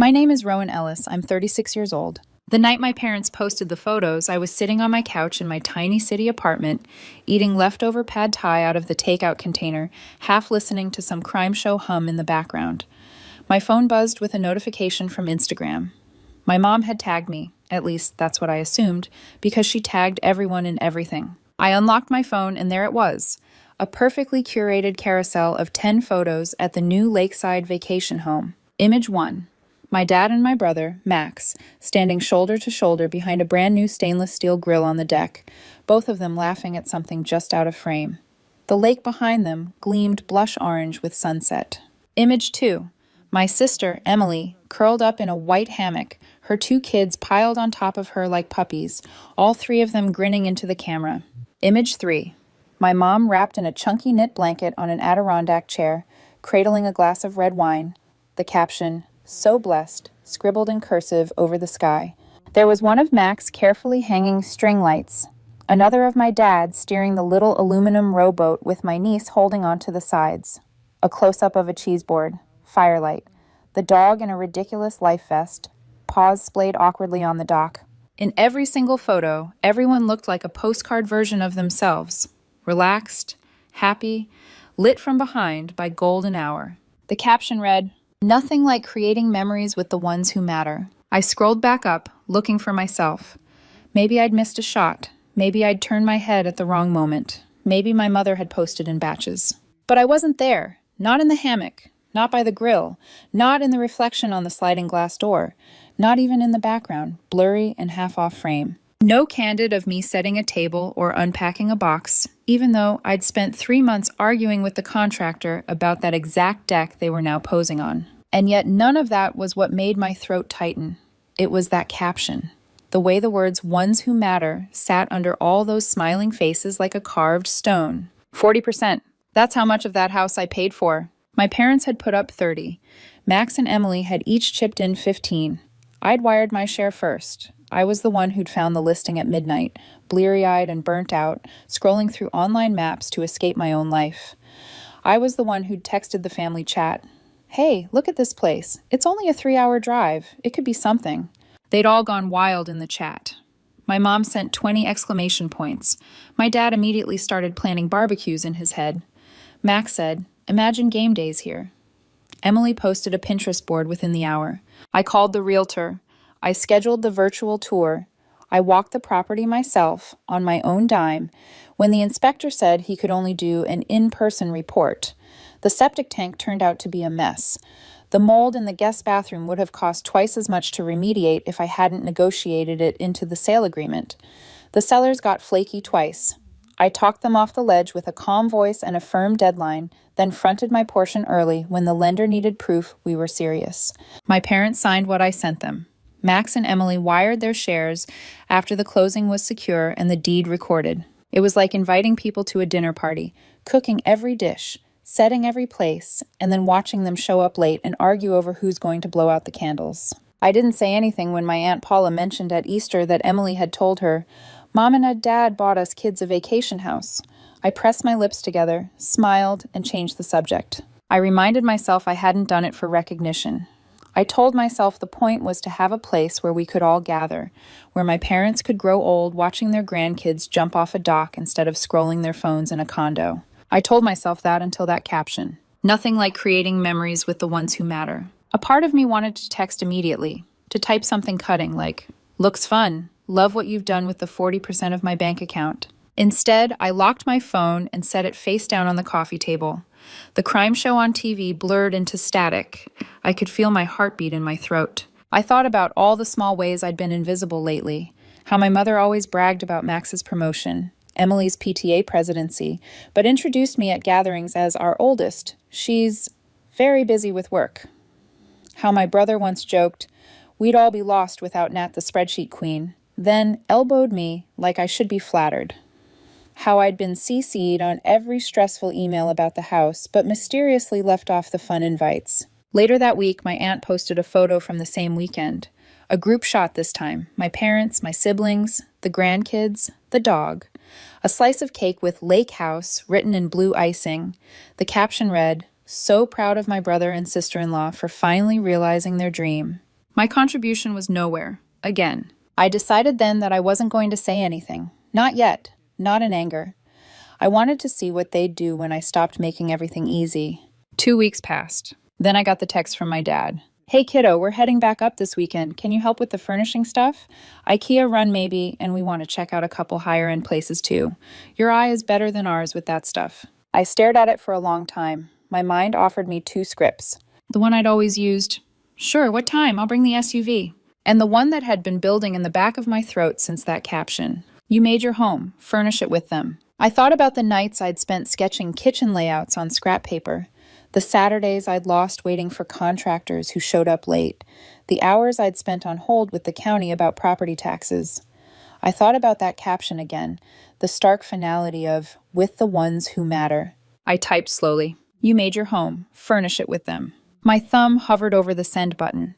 My name is Rowan Ellis. I'm 36 years old. The night my parents posted the photos, I was sitting on my couch in my tiny city apartment, eating leftover pad thai out of the takeout container, half listening to some crime show hum in the background. My phone buzzed with a notification from Instagram. My mom had tagged me, at least that's what I assumed, because she tagged everyone in everything. I unlocked my phone and there it was, a perfectly curated carousel of 10 photos at the new lakeside vacation home. Image 1. My dad and my brother, Max, standing shoulder to shoulder behind a brand new stainless steel grill on the deck, both of them laughing at something just out of frame. The lake behind them gleamed blush orange with sunset. Image 2. My sister, Emily, curled up in a white hammock, her 2 kids piled on top of her like puppies, all 3 of them grinning into the camera. Image 3. My mom wrapped in a chunky knit blanket on an Adirondack chair, cradling a glass of red wine. The caption, "So blessed," scribbled in cursive over the sky. There was one of Max carefully hanging string lights, another of my dad steering the little aluminum rowboat with my niece holding onto the sides, a close-up of a cheese board, firelight, the dog in a ridiculous life vest, paws splayed awkwardly on the dock. In every single photo, everyone looked like a postcard version of themselves, relaxed, happy, lit from behind by golden hour. The caption read, "Nothing like creating memories with the ones who matter." I scrolled back up, looking for myself. Maybe I'd missed a shot. Maybe I'd turned my head at the wrong moment. Maybe my mother had posted in batches. But I wasn't there. Not in the hammock. Not by the grill. Not in the reflection on the sliding glass door. Not even in the background, blurry and half off frame. No candid of me setting a table or unpacking a box, even though I'd spent 3 months arguing with the contractor about that exact deck they were now posing on. And yet none of that was what made my throat tighten. It was that caption. The way the words "ones who matter" sat under all those smiling faces like a carved stone. 40%. That's how much of that house I paid for. My parents had put up 30. Max and Emily had each chipped in 15. I'd wired my share first. I was the one who'd found the listing at midnight, bleary-eyed and burnt out, scrolling through online maps to escape my own life. I was the one who'd texted the family chat. "Hey, look at this place. It's only a 3-hour drive. It could be something." They'd all gone wild in the chat. My mom sent 20 exclamation points. My dad immediately started planning barbecues in his head. Max said, "Imagine game days here." Emily posted a Pinterest board within the hour. I called the realtor. I scheduled the virtual tour. I walked the property myself, on my own dime, when the inspector said he could only do an in-person report. The septic tank turned out to be a mess. The mold in the guest bathroom would have cost twice as much to remediate if I hadn't negotiated it into the sale agreement. The sellers got flaky twice. I talked them off the ledge with a calm voice and a firm deadline, then fronted my portion early when the lender needed proof we were serious. My parents signed what I sent them. Max and Emily wired their shares after the closing was secure and the deed recorded. It was like inviting people to a dinner party, cooking every dish, setting every place, and then watching them show up late and argue over who's going to blow out the candles. I didn't say anything when my Aunt Paula mentioned at Easter that Emily had told her, "Mom and Dad bought us kids a vacation house." I pressed my lips together, smiled, and changed the subject. I reminded myself I hadn't done it for recognition. I told myself the point was to have a place where we could all gather, where my parents could grow old watching their grandkids jump off a dock instead of scrolling their phones in a condo. I told myself that until that caption. Nothing like creating memories with the ones who matter. A part of me wanted to text immediately, to type something cutting like, "Looks fun. Love what you've done with the 40% of my bank account." Instead, I locked my phone and set it face down on the coffee table. The crime show on TV blurred into static. I could feel my heartbeat in my throat. I thought about all the small ways I'd been invisible lately, how my mother always bragged about Max's promotion, Emily's PTA presidency, but introduced me at gatherings as our oldest. She's very busy with work. How my brother once joked, "We'd all be lost without Nat the spreadsheet queen," then elbowed me like I should be flattered. How I'd been CC'd on every stressful email about the house, but mysteriously left off the fun invites. Later that week, my aunt posted a photo from the same weekend. A group shot this time. My parents, my siblings, the grandkids, the dog. A slice of cake with Lake House written in blue icing. The caption read, "So proud of my brother and sister-in-law for finally realizing their dream." My contribution was nowhere. Again. I decided then that I wasn't going to say anything. Not yet. Not in anger. I wanted to see what they'd do when I stopped making everything easy. 2 weeks passed. Then I got the text from my dad. Hey kiddo, we're heading back up this weekend. Can you help with the furnishing stuff? IKEA run maybe, and we want to check out a couple higher-end places too. Your eye is better than ours with that stuff. I stared at it for a long time. My mind offered me 2 scripts. The one I'd always used, sure, what time? I'll bring the SUV. And the one that had been building in the back of my throat since that caption. You made your home. Furnish it with them. I thought about the nights I'd spent sketching kitchen layouts on scrap paper, the Saturdays I'd lost waiting for contractors who showed up late, the hours I'd spent on hold with the county about property taxes. I thought about that caption again, the stark finality of, with the ones who matter. I typed slowly. You made your home. Furnish it with them. My thumb hovered over the send button.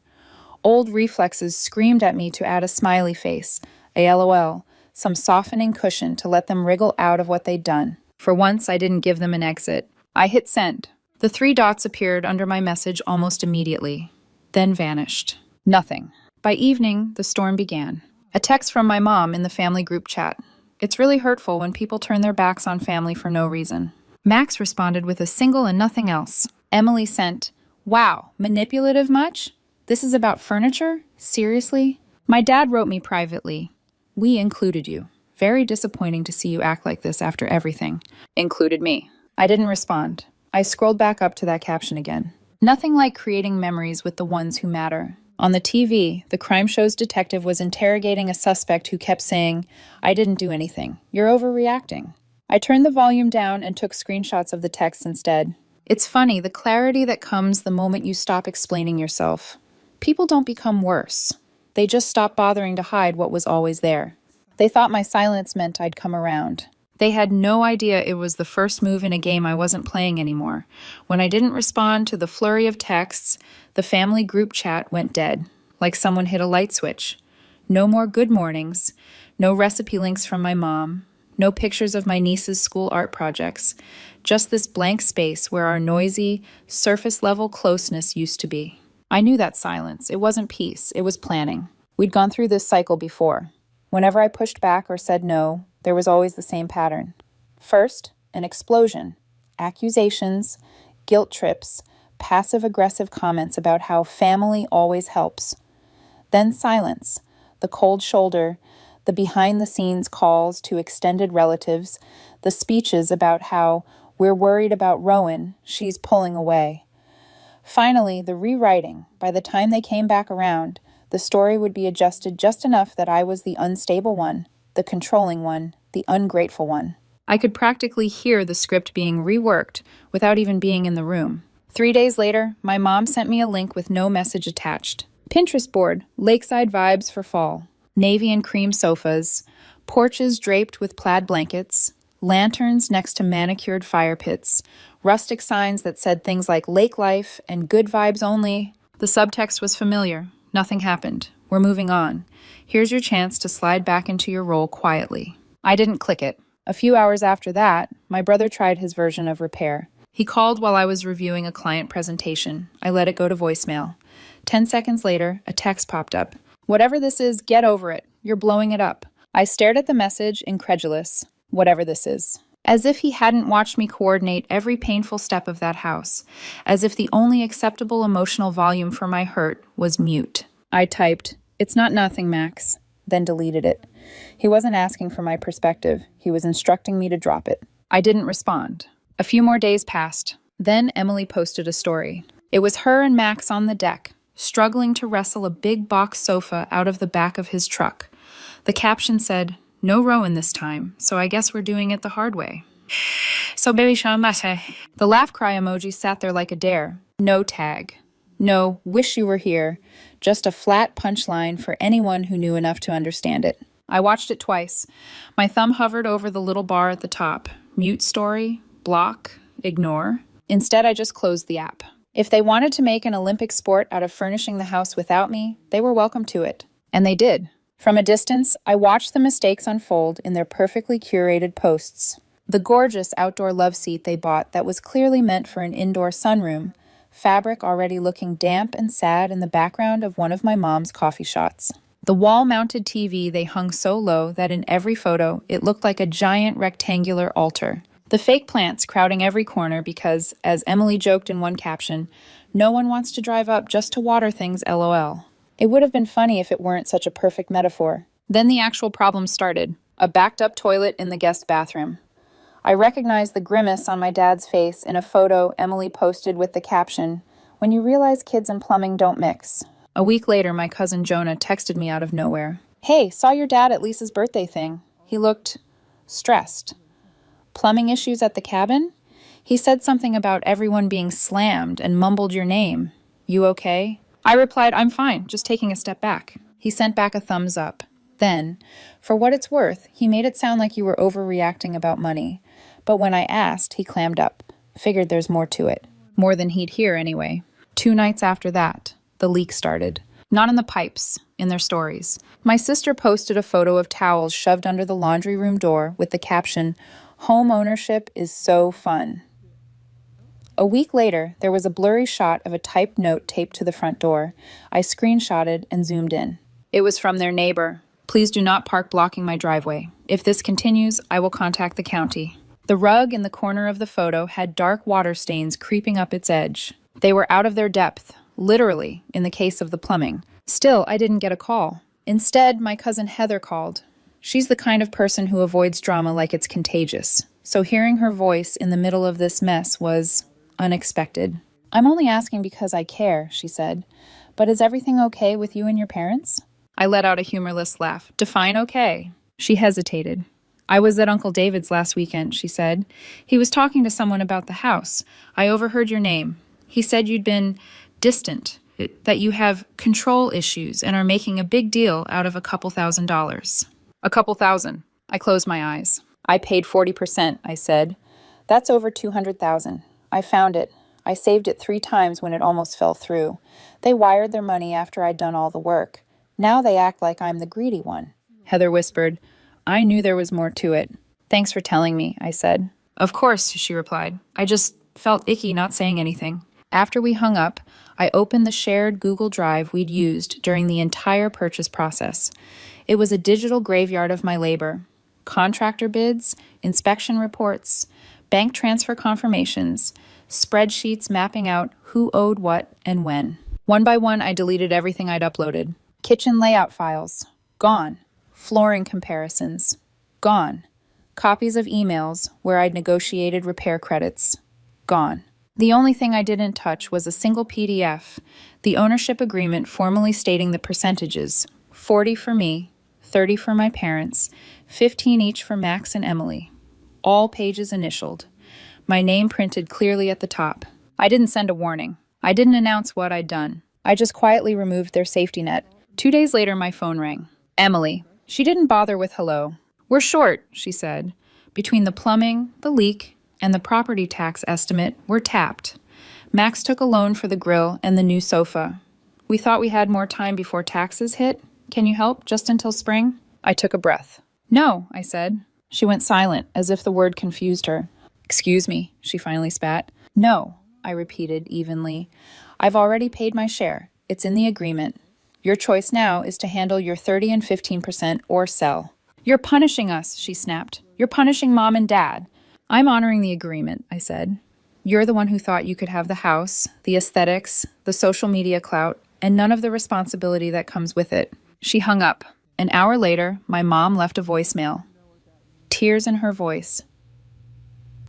Old reflexes screamed at me to add a smiley face, a LOL, some softening cushion to let them wriggle out of what they'd done. For once, I didn't give them an exit. I hit send. The 3 dots appeared under my message almost immediately, then vanished. Nothing. By evening, the storm began. A text from my mom in the family group chat. It's really hurtful when people turn their backs on family for no reason. Max responded with a single and nothing else. Emily sent, wow, manipulative much? This is about furniture? Seriously? My dad wrote me privately. We included you. Very disappointing to see you act like this after everything. Included me. I didn't respond. I scrolled back up to that caption again. Nothing like creating memories with the ones who matter. On the TV, the crime show's detective was interrogating a suspect who kept saying, I didn't do anything. You're overreacting. I turned the volume down and took screenshots of the text instead. It's funny, the clarity that comes the moment you stop explaining yourself. People don't become worse. They just stop bothering to hide what was always there. They thought my silence meant I'd come around. They had no idea it was the first move in a game I wasn't playing anymore. When I didn't respond to the flurry of texts, the family group chat went dead, like someone hit a light switch. No more good mornings, no recipe links from my mom, no pictures of my niece's school art projects, just this blank space where our noisy, surface-level closeness used to be. I knew that silence. It wasn't peace. It was planning. We'd gone through this cycle before. Whenever I pushed back or said no, there was always the same pattern. First, an explosion. Accusations, guilt trips, passive-aggressive comments about how family always helps. Then silence, the cold shoulder, the behind-the-scenes calls to extended relatives, the speeches about how we're worried about Rowan, she's pulling away. Finally, the rewriting. By the time they came back around, the story would be adjusted just enough that I was the unstable one, the controlling one, the ungrateful one. I could practically hear the script being reworked without even being in the room. 3 days later, my mom sent me a link with no message attached. Pinterest board, lakeside vibes for fall. Navy and cream sofas, porches draped with plaid blankets, lanterns next to manicured fire pits, rustic signs that said things like lake life and good vibes only. The subtext was familiar. Nothing happened. We're moving on. Here's your chance to slide back into your role quietly. I didn't click it. A few hours after that, my brother tried his version of repair. He called while I was reviewing a client presentation. I let it go to voicemail. 10 seconds later, a text popped up. Whatever this is, get over it. You're blowing it up. I stared at the message, incredulous. Whatever this is. As if he hadn't watched me coordinate every painful step of that house. As if the only acceptable emotional volume for my hurt was mute. I typed, "It's not nothing, Max," then deleted it. He wasn't asking for my perspective. He was instructing me to drop it. I didn't respond. A few more days passed. Then Emily posted a story. It was her and Max on the deck, struggling to wrestle a big box sofa out of the back of his truck. The caption said, "No Rowan this time, so I guess we're doing it the hard way." So baby Shamase. The laugh cry emoji sat there like a dare. No tag. No, wish you were here. Just a flat punchline for anyone who knew enough to understand it. I watched it twice. My thumb hovered over the little bar at the top. Mute story, block, ignore. Instead, I just closed the app. If they wanted to make an Olympic sport out of furnishing the house without me, they were welcome to it. And they did. From a distance, I watched the mistakes unfold in their perfectly curated posts. The gorgeous outdoor love seat they bought that was clearly meant for an indoor sunroom fabric already looking damp and sad in the background of one of my mom's coffee shots. The wall-mounted TV they hung so low that in every photo it looked like a giant rectangular altar. The fake plants crowding every corner because, as Emily joked in one caption, no one wants to drive up just to water things, LOL. It would have been funny if it weren't such a perfect metaphor. Then the actual problem started. A backed-up toilet in the guest bathroom. I recognized the grimace on my dad's face in a photo Emily posted with the caption, "When you realize kids and plumbing don't mix." A week later, my cousin Jonah texted me out of nowhere. "Hey, saw your dad at Lisa's birthday thing. He looked stressed. Plumbing issues at the cabin? He said something about everyone being slammed and mumbled your name. You okay?" I replied, "I'm fine, just taking a step back." He sent back a thumbs up. Then, for what it's worth, he made it sound like you were overreacting about money. But when I asked, he clammed up. Figured there's more to it. More than he'd hear anyway. 2 nights after that, the leak started. Not in the pipes, in their stories. My sister posted a photo of towels shoved under the laundry room door with the caption, "Home ownership is so fun." A week later, there was a blurry shot of a typed note taped to the front door. I screenshotted and zoomed in. It was from their neighbor. "Please do not park blocking my driveway. If this continues, I will contact the county." The rug in the corner of the photo had dark water stains creeping up its edge. They were out of their depth, literally, in the case of the plumbing. Still, I didn't get a call. Instead, my cousin Heather called. She's the kind of person who avoids drama like it's contagious. So hearing her voice in the middle of this mess was unexpected. "I'm only asking because I care," she said. "But is everything okay with you and your parents?" I let out a humorless laugh. "Define okay." She hesitated. "I was at Uncle David's last weekend," she said. "He was talking to someone about the house. I overheard your name. He said you'd been distant, that you have control issues and are making a big deal out of a couple $1,000s. A couple thousand. I closed my eyes. "I paid 40%, I said. "That's over 200,000. I found it. I saved it 3 times when it almost fell through. They wired their money after I'd done all the work. Now they act like I'm the greedy one." Heather whispered, "I knew there was more to it." "Thanks for telling me," I said. "Of course," she replied. "I just felt icky not saying anything." After we hung up, I opened the shared Google Drive we'd used during the entire purchase process. It was a digital graveyard of my labor. Contractor bids, inspection reports, bank transfer confirmations, spreadsheets mapping out who owed what and when. One by one, I deleted everything I'd uploaded. Kitchen layout files, gone. Flooring comparisons, gone. Copies of emails where I'd negotiated repair credits, gone. The only thing I didn't touch was a single PDF, the ownership agreement formally stating the percentages, 40 for me, 30 for my parents, 15 each for Max and Emily. All pages initialed. My name printed clearly at the top. I didn't send a warning. I didn't announce what I'd done. I just quietly removed their safety net. 2 days later, my phone rang. Emily. She didn't bother with hello. "We're short," she said. "Between the plumbing, the leak, and the property tax estimate, we're tapped. Max took a loan for the grill and the new sofa. We thought we had more time before taxes hit. Can you help just until spring?" I took a breath. "No," I said. She went silent, as if the word confused her. "Excuse me," she finally spat. "No," I repeated evenly. "I've already paid my share. It's in the agreement. Your choice now is to handle your 30 and 15% or sell." "You're punishing us," she snapped. "You're punishing Mom and Dad." "I'm honoring the agreement," I said. "You're the one who thought you could have the house, the aesthetics, the social media clout, and none of the responsibility that comes with it." She hung up. An hour later, my mom left a voicemail. Tears in her voice.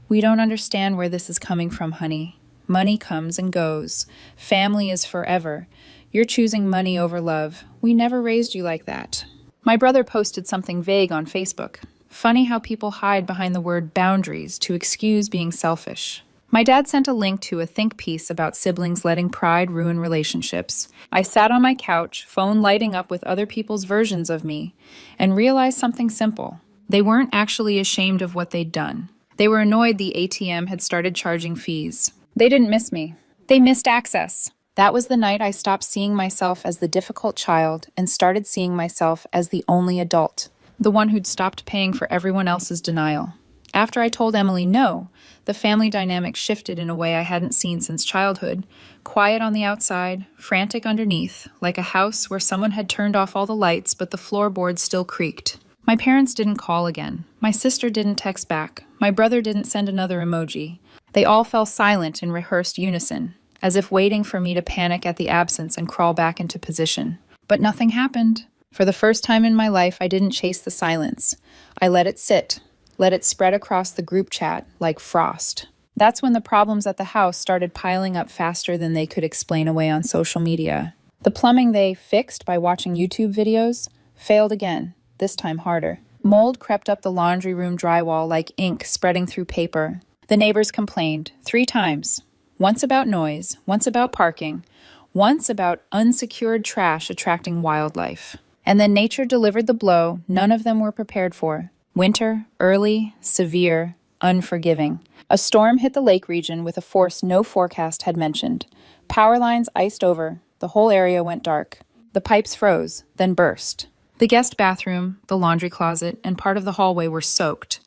"We don't understand where this is coming from, honey. Money comes and goes. Family is forever. You're choosing money over love. We never raised you like that." My brother posted something vague on Facebook. Funny how people hide behind the word boundaries to excuse being selfish. My dad sent a link to a think piece about siblings letting pride ruin relationships. I sat on my couch, phone lighting up with other people's versions of me, and realized something simple. They weren't actually ashamed of what they'd done. They were annoyed the ATM had started charging fees. They didn't miss me. They missed access. That was the night I stopped seeing myself as the difficult child and started seeing myself as the only adult, the one who'd stopped paying for everyone else's denial. After I told Emily no, the family dynamic shifted in a way I hadn't seen since childhood. Quiet on the outside, frantic underneath, like a house where someone had turned off all the lights but the floorboards still creaked. My parents didn't call again. My sister didn't text back. My brother didn't send another emoji. They all fell silent in rehearsed unison, as if waiting for me to panic at the absence and crawl back into position. But nothing happened. For the first time in my life, I didn't chase the silence. I let it sit, let it spread across the group chat like frost. That's when the problems at the house started piling up faster than they could explain away on social media. The plumbing they fixed by watching YouTube videos failed again, this time harder. Mold crept up the laundry room drywall like ink spreading through paper. The neighbors complained 3 times. Once about noise, once about parking, once about unsecured trash attracting wildlife. And then nature delivered the blow none of them were prepared for. Winter, early, severe, unforgiving. A storm hit the lake region with a force no forecast had mentioned. Power lines iced over. The whole area went dark. The pipes froze, then burst. The guest bathroom, the laundry closet, and part of the hallway were soaked.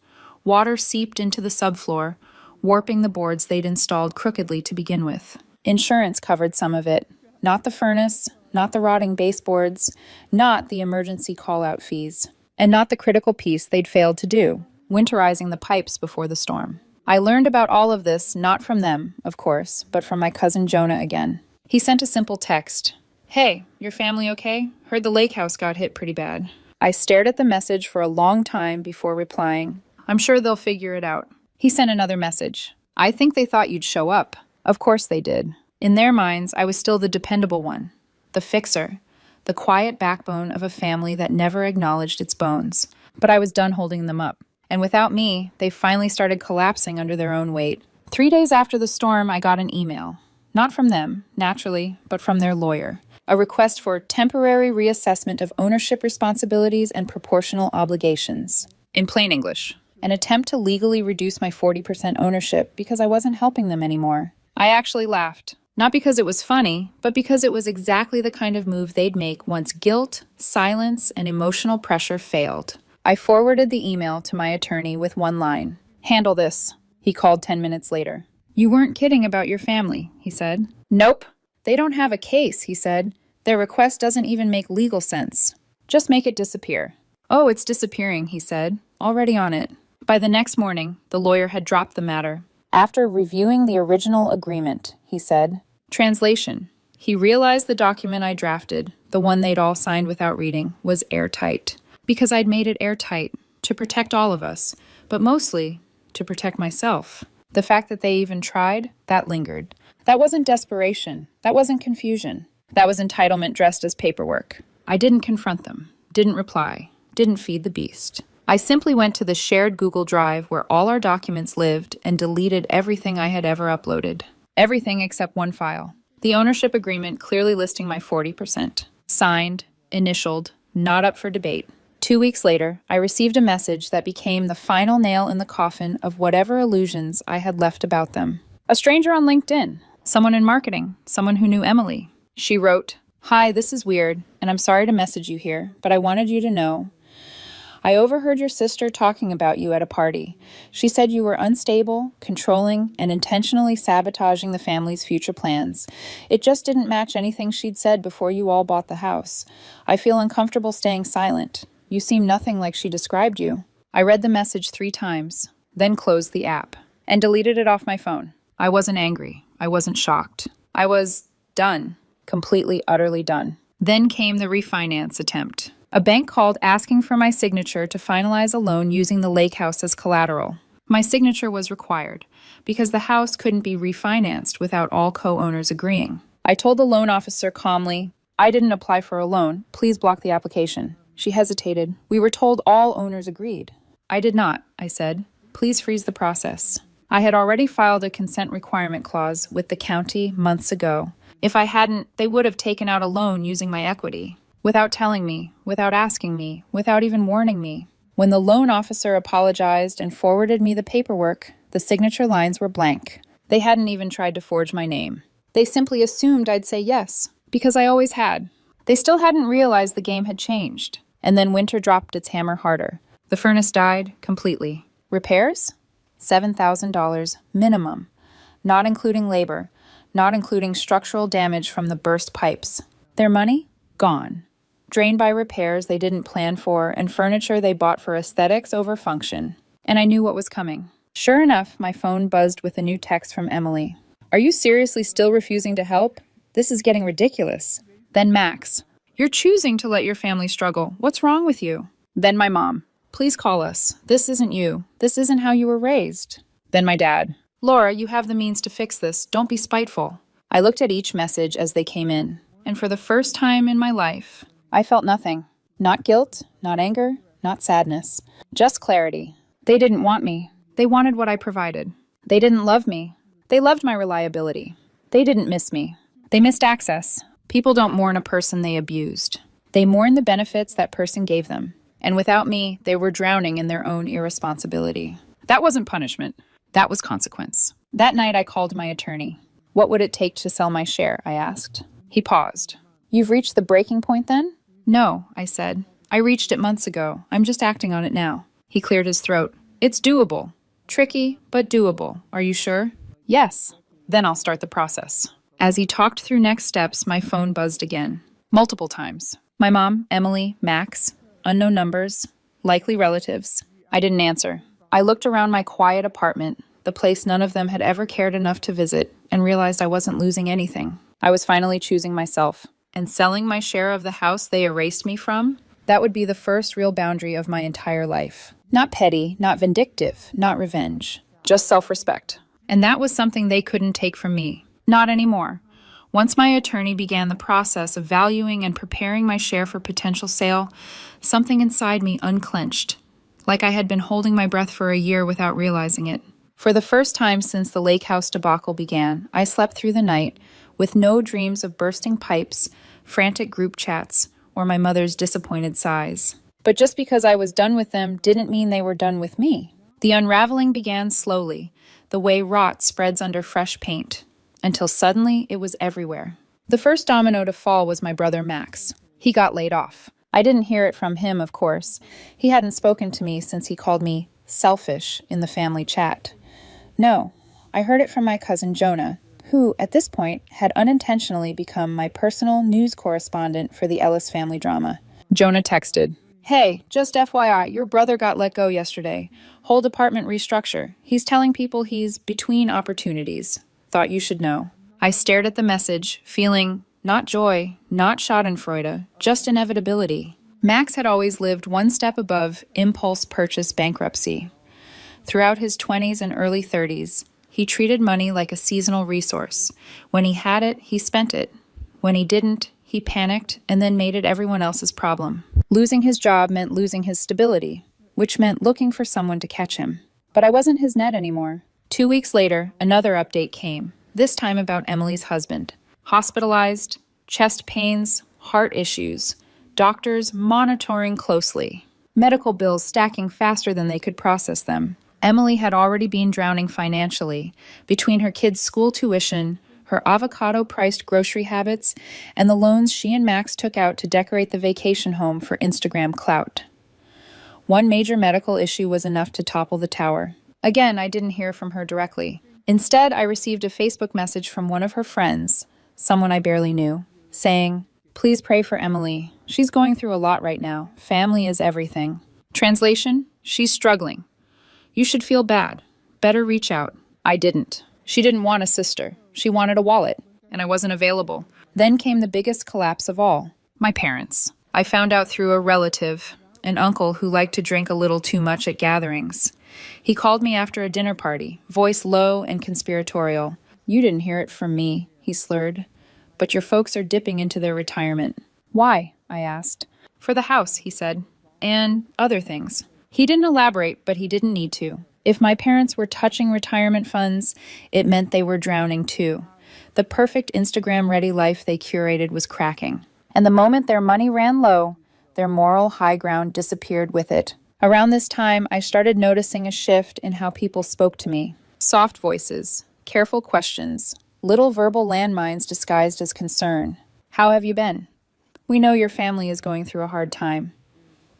Water seeped into the subfloor, warping the boards they'd installed crookedly to begin with. Insurance covered some of it. Not the furnace, not the rotting baseboards, not the emergency call-out fees, and not the critical piece they'd failed to do, winterizing the pipes before the storm. I learned about all of this not from them, of course, but from my cousin Jonah again. He sent a simple text. "Hey, your family okay? Heard the lake house got hit pretty bad." I stared at the message for a long time before replying. "I'm sure they'll figure it out." He sent another message. "I think they thought you'd show up." Of course they did. In their minds, I was still the dependable one, the fixer, the quiet backbone of a family that never acknowledged its bones. But I was done holding them up. And without me, they finally started collapsing under their own weight. 3 days after the storm, I got an email. Not from them, naturally, but from their lawyer. A request for temporary reassessment of ownership responsibilities and proportional obligations. In plain English, an attempt to legally reduce my 40% ownership because I wasn't helping them anymore. I actually laughed. Not because it was funny, but because it was exactly the kind of move they'd make once guilt, silence, and emotional pressure failed. I forwarded the email to my attorney with one line. "Handle this," he called 10 minutes later. "You weren't kidding about your family," he said. "Nope. They don't have a case," he said. "Their request doesn't even make legal sense. Just make it disappear." "Oh, it's disappearing," he said. "Already on it." By the next morning, the lawyer had dropped the matter. After reviewing the original agreement, he said, Translation. He realized the document I drafted, the one they'd all signed without reading, was airtight. Because I'd made it airtight, to protect all of us, but mostly to protect myself. The fact that they even tried, that lingered. That wasn't desperation. That wasn't confusion. That was entitlement dressed as paperwork. I didn't confront them, didn't reply, didn't feed the beast. I simply went to the shared Google Drive where all our documents lived and deleted everything I had ever uploaded. Everything except one file. The ownership agreement clearly listing my 40%. Signed, initialed, not up for debate. 2 weeks later, I received a message that became the final nail in the coffin of whatever illusions I had left about them. A stranger on LinkedIn, someone in marketing, someone who knew Emily. She wrote, "Hi, this is weird, and I'm sorry to message you here, but I wanted you to know. I overheard your sister talking about you at a party. She said you were unstable, controlling, and intentionally sabotaging the family's future plans. It just didn't match anything she'd said before you all bought the house. I feel uncomfortable staying silent. You seem nothing like she described you." I read the message 3 times, then closed the app, and deleted it off my phone. I wasn't angry. I wasn't shocked. I was done. Completely, utterly done. Then came the refinance attempt. A bank called asking for my signature to finalize a loan using the lake house as collateral. My signature was required, because the house couldn't be refinanced without all co-owners agreeing. I told the loan officer calmly, "I didn't apply for a loan. Please block the application." She hesitated. "We were told all owners agreed." "I did not," I said. "Please freeze the process." I had already filed a consent requirement clause with the county months ago. If I hadn't, they would have taken out a loan using my equity. Without telling me, without asking me, without even warning me. When the loan officer apologized and forwarded me the paperwork, the signature lines were blank. They hadn't even tried to forge my name. They simply assumed I'd say yes, because I always had. They still hadn't realized the game had changed. And then winter dropped its hammer harder. The furnace died completely. Repairs? $7,000 minimum, not including labor, not including structural damage from the burst pipes. Their money? Gone. Drained by repairs they didn't plan for and furniture they bought for aesthetics over function. And I knew what was coming. Sure enough, my phone buzzed with a new text from Emily. Are you seriously still refusing to help? This is getting ridiculous. Then Max. You're choosing to let your family struggle. What's wrong with you? Then my mom. Please call us. This isn't you. This isn't how you were raised. Then my dad. Laura, you have the means to fix this. Don't be spiteful. I looked at each message as they came in, and for the first time in my life, I felt nothing. Not guilt, not anger, not sadness. Just clarity. They didn't want me. They wanted what I provided. They didn't love me. They loved my reliability. They didn't miss me. They missed access. People don't mourn a person they abused. They mourn the benefits that person gave them. And without me, they were drowning in their own irresponsibility. That wasn't punishment. That was consequence. That night I called my attorney. What would it take to sell my share? I asked. He paused. You've reached the breaking point then? No, I said. I reached it months ago. I'm just acting on it now. He cleared his throat. It's doable. Tricky, but doable. Are you sure? Yes. Then I'll start the process. As he talked through next steps, my phone buzzed again. Multiple times. My mom, Emily, Max, unknown numbers, likely relatives. I didn't answer. I looked around my quiet apartment, the place none of them had ever cared enough to visit, and realized I wasn't losing anything. I was finally choosing myself. And selling my share of the house they erased me from, that would be the first real boundary of my entire life. Not petty, not vindictive, not revenge. Just self-respect. And that was something they couldn't take from me. Not anymore. Once my attorney began the process of valuing and preparing my share for potential sale, something inside me unclenched, like I had been holding my breath for a year without realizing it. For the first time since the lake house debacle began, I slept through the night with no dreams of bursting pipes, frantic group chats, or my mother's disappointed sighs. But just because I was done with them didn't mean they were done with me. The unraveling began slowly, the way rot spreads under fresh paint, until suddenly it was everywhere. The first domino to fall was my brother Max. He got laid off. I didn't hear it from him, of course. He hadn't spoken to me since he called me selfish in the family chat. No, I heard it from my cousin Jonah, who, at this point, had unintentionally become my personal news correspondent for the Ellis family drama. Jonah texted, Hey, just FYI, your brother got let go yesterday. Whole department restructure. He's telling people he's between opportunities. Thought you should know. I stared at the message, feeling not joy, not schadenfreude, just inevitability. Max had always lived one step above impulse purchase bankruptcy. Throughout his 20s and early 30s, he treated money like a seasonal resource. When he had it, he spent it. When he didn't, he panicked and then made it everyone else's problem. Losing his job meant losing his stability, which meant looking for someone to catch him. But I wasn't his net anymore. 2 weeks later, another update came, this time about Emily's husband. Hospitalized, chest pains, heart issues, doctors monitoring closely, medical bills stacking faster than they could process them. Emily had already been drowning financially between her kids' school tuition, her avocado-priced grocery habits, and the loans she and Max took out to decorate the vacation home for Instagram clout. One major medical issue was enough to topple the tower. Again, I didn't hear from her directly. Instead, I received a Facebook message from one of her friends, someone I barely knew, saying, Please pray for Emily. She's going through a lot right now. Family is everything. Translation, she's struggling. You should feel bad. Better reach out. I didn't. She didn't want a sister. She wanted a wallet, and I wasn't available. Then came the biggest collapse of all. My parents. I found out through a relative, an uncle who liked to drink a little too much at gatherings. He called me after a dinner party, voice low and conspiratorial. You didn't hear it from me, he slurred. But your folks are dipping into their retirement. Why? I asked. For the house, he said. And other things. He didn't elaborate, but he didn't need to. If my parents were touching retirement funds, it meant they were drowning too. The perfect Instagram-ready life they curated was cracking. And the moment their money ran low, their moral high ground disappeared with it. Around this time, I started noticing a shift in how people spoke to me. Soft voices, careful questions, little verbal landmines disguised as concern. How have you been? We know your family is going through a hard time.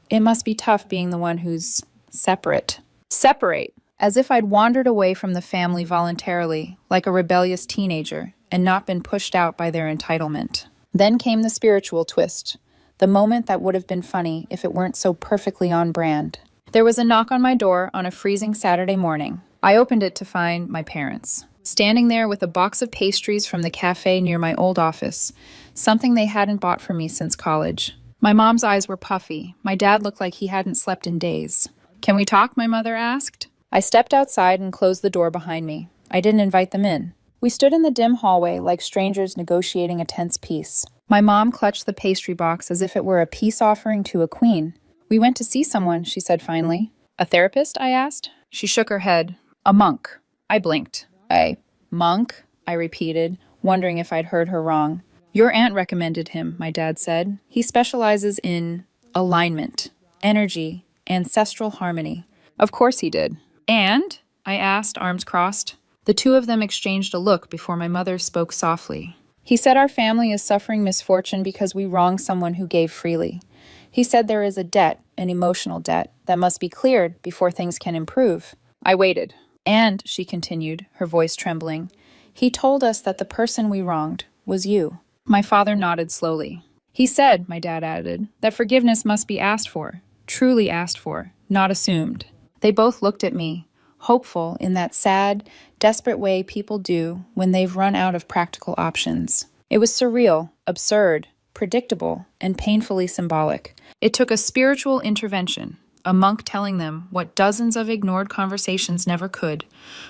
It must be tough being the one who's separate. Separate, as if I'd wandered away from the family voluntarily, like a rebellious teenager, and not been pushed out by their entitlement. Then came the spiritual twist, the moment that would have been funny if it weren't so perfectly on brand. There was a knock on my door on a freezing Saturday morning. I opened it to find my parents, standing there with a box of pastries from the cafe near my old office, something they hadn't bought for me since college. My mom's eyes were puffy. My dad looked like he hadn't slept in days. "Can we talk?" my mother asked. I stepped outside and closed the door behind me. I didn't invite them in. We stood in the dim hallway like strangers negotiating a tense peace. My mom clutched the pastry box as if it were a peace offering to a queen. "We went to see someone," she said finally. "A therapist?" I asked. She shook her head. "A monk." I blinked. "A monk?" I repeated, wondering if I'd heard her wrong. "Your aunt recommended him," my dad said. "He specializes in alignment, energy, ancestral harmony." Of course he did. "And?" I asked, arms crossed. The two of them exchanged a look before my mother spoke softly. "He said our family is suffering misfortune because we wronged someone who gave freely. He said there is a debt, an emotional debt, that must be cleared before things can improve." I waited. "And," she continued, her voice trembling, "he told us that the person we wronged was you." My father nodded slowly. "He said," my dad added, "that forgiveness must be asked for, truly asked for, not assumed." They both looked at me, hopeful in that sad, desperate way people do when they've run out of practical options. It was surreal, absurd, predictable, and painfully symbolic. It took a spiritual intervention, a monk telling them what dozens of ignored conversations never could,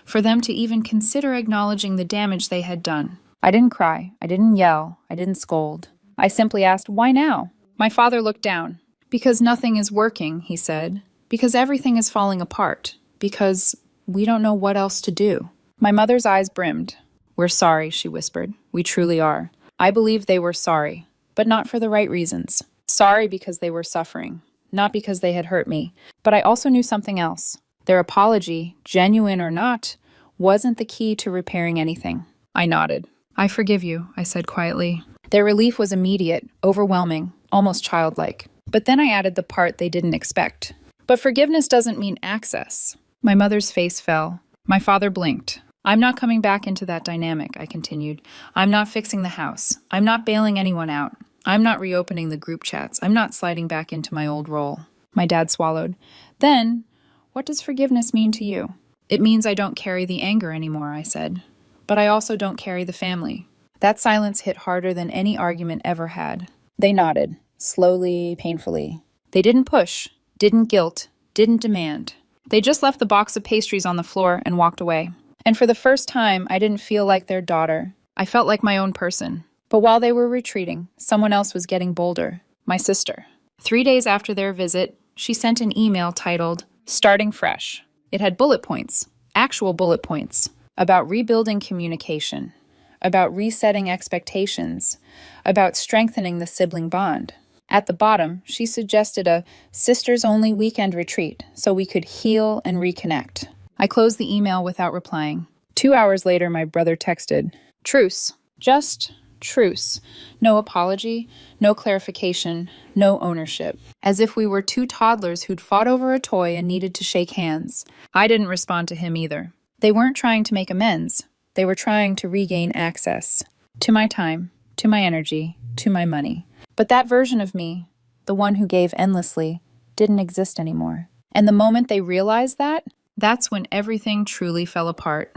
for them to even consider acknowledging the damage they had done. I didn't cry, I didn't yell, I didn't scold. I simply asked, "Why now?" My father looked down. "Because nothing is working," he said. "Because everything is falling apart. Because we don't know what else to do." My mother's eyes brimmed. "We're sorry," she whispered. "We truly are." I believed they were sorry, but not for the right reasons. Sorry because they were suffering, not because they had hurt me. But I also knew something else. Their apology, genuine or not, wasn't the key to repairing anything. I nodded. "I forgive you," I said quietly. Their relief was immediate, overwhelming, almost childlike. But then I added the part they didn't expect. "But forgiveness doesn't mean access." My mother's face fell. My father blinked. "I'm not coming back into that dynamic," I continued. "I'm not fixing the house. I'm not bailing anyone out. I'm not reopening the group chats. I'm not sliding back into my old role." My dad swallowed. "Then, what does forgiveness mean to you?" "It means I don't carry the anger anymore," I said. "But I also don't carry the family." That silence hit harder than any argument ever had. They nodded, slowly, painfully. They didn't push, didn't guilt, didn't demand. They just left the box of pastries on the floor and walked away. And for the first time, I didn't feel like their daughter. I felt like my own person. But while they were retreating, someone else was getting bolder. My sister. 3 days after their visit, she sent an email titled, "Starting Fresh." It had bullet points, actual bullet points, about rebuilding communication, about resetting expectations, about strengthening the sibling bond. At the bottom, she suggested a sisters-only weekend retreat so we could heal and reconnect. I closed the email without replying. 2 hours later, my brother texted, "Truce. Just truce. No apology, no clarification, no ownership." As if we were two toddlers who'd fought over a toy and needed to shake hands. I didn't respond to him either. They weren't trying to make amends. They were trying to regain access. To my time, to my energy, to my money. But that version of me, the one who gave endlessly, didn't exist anymore. And the moment they realized that, that's when everything truly fell apart.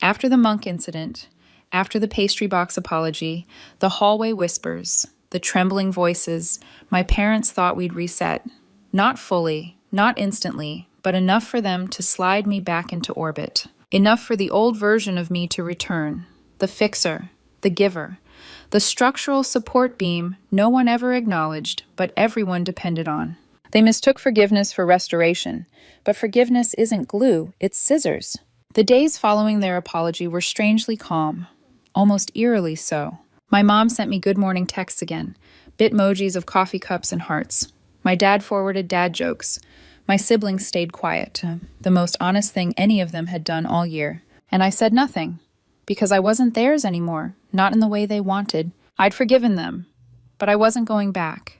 After the monk incident, after the pastry box apology, the hallway whispers, the trembling voices, my parents thought we'd reset. Not fully, not instantly, but enough for them to slide me back into orbit. Enough for the old version of me to return. The fixer, the giver, the structural support beam no one ever acknowledged, but everyone depended on. They mistook forgiveness for restoration, but forgiveness isn't glue, it's scissors. The days following their apology were strangely calm, almost eerily so. My mom sent me good morning texts again, bitmojis of coffee cups and hearts. My dad forwarded dad jokes. My siblings stayed quiet, the most honest thing any of them had done all year. And I said nothing, because I wasn't theirs anymore, not in the way they wanted. I'd forgiven them, but I wasn't going back.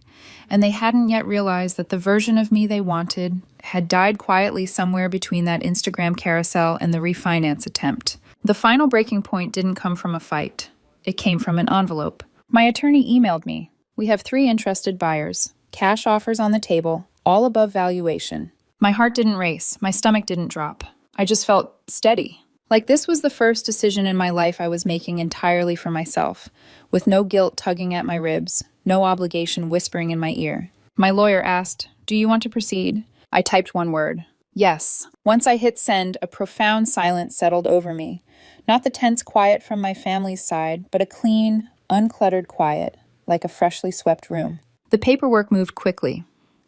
And they hadn't yet realized that the version of me they wanted had died quietly somewhere between that Instagram carousel and the refinance attempt. The final breaking point didn't come from a fight. It came from an envelope. My attorney emailed me. We have 3 interested buyers. Cash offers on the table, all above valuation. My heart didn't race. My stomach didn't drop. I just felt steady. Like this was the first decision in my life I was making entirely for myself, with no guilt tugging at my ribs, no obligation whispering in my ear. My lawyer asked, "Do you want to proceed?" I typed one word. Yes. Once I hit send, a profound silence settled over me. Not the tense quiet from my family's side, but a clean, uncluttered quiet, like a freshly swept room. The paperwork moved quickly.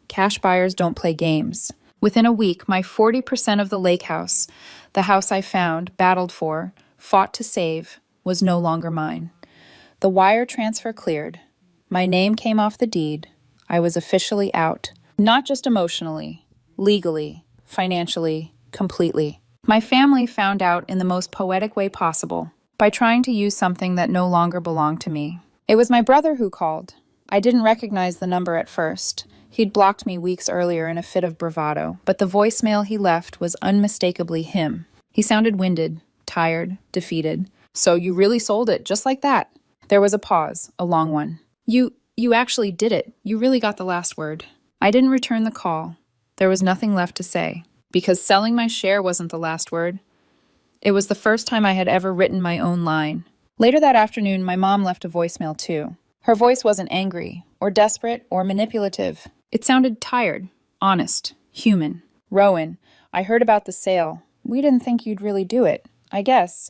Cash buyers don't play games. Within a week, my 40% of the lake house, the house I found, battled for, fought to save, was no longer mine. The wire transfer cleared. My name came off the deed. I was officially out. Not just emotionally, legally, financially, completely. My family found out in the most poetic way possible, by trying to use something that no longer belonged to me. It was my brother who called. I didn't recognize the number at first. He'd blocked me weeks earlier in a fit of bravado, but the voicemail he left was unmistakably him. He sounded winded, tired, defeated. "So you really sold it, just like that?" There was a pause, a long one. You actually did it. You really got the last word." I didn't return the call. There was nothing left to say, because selling my share wasn't the last word. It was the first time I had ever written my own line. Later that afternoon, my mom left a voicemail too. Her voice wasn't angry, or desperate, or manipulative. It sounded tired, honest, human. "Rowan, I heard about the sale. We didn't think you'd really do it, I guess.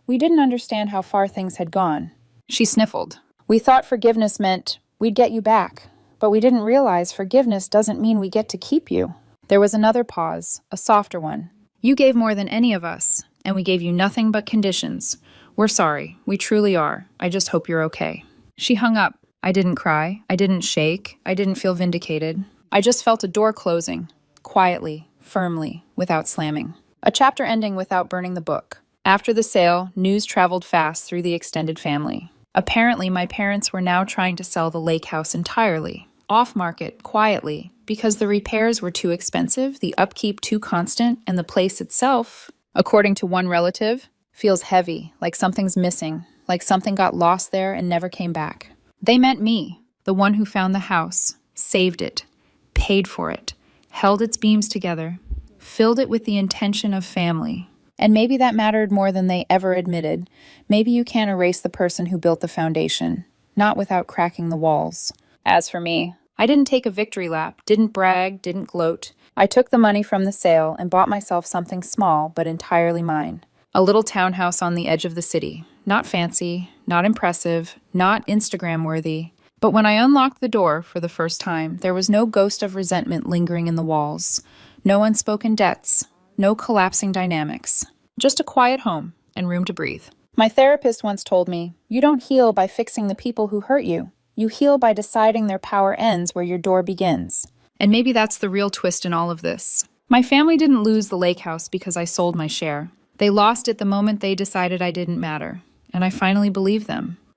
We didn't understand how far things had gone." She sniffled. "We thought forgiveness meant we'd get you back, but we didn't realize forgiveness doesn't mean we get to keep you." There was another pause, a softer one. "You gave more than any of us, and we gave you nothing but conditions. We're sorry. We truly are. I just hope you're okay." She hung up. I didn't cry. I didn't shake. I didn't feel vindicated. I just felt a door closing, quietly, firmly, without slamming. A chapter ending without burning the book. After the sale, news traveled fast through the extended family. Apparently, my parents were now trying to sell the lake house entirely, off-market, quietly, because the repairs were too expensive, the upkeep too constant, and the place itself, according to one relative, feels heavy, like something's missing, like something got lost there and never came back. They meant me, the one who found the house, saved it, paid for it, held its beams together, filled it with the intention of family. And maybe that mattered more than they ever admitted. Maybe you can't erase the person who built the foundation, not without cracking the walls. As for me, I didn't take a victory lap, didn't brag, didn't gloat. I took the money from the sale and bought myself something small but entirely mine. A little townhouse on the edge of the city. Not fancy, not impressive, not Instagram-worthy. But when I unlocked the door for the first time, there was no ghost of resentment lingering in the walls. No unspoken debts. No collapsing dynamics. Just a quiet home and room to breathe. My therapist once told me, "You don't heal by fixing the people who hurt you. You heal by deciding their power ends where your door begins." And maybe that's the real twist in all of this. My family didn't lose the lake house because I sold my share. They lost it the moment they decided I didn't matter. And I finally believed them.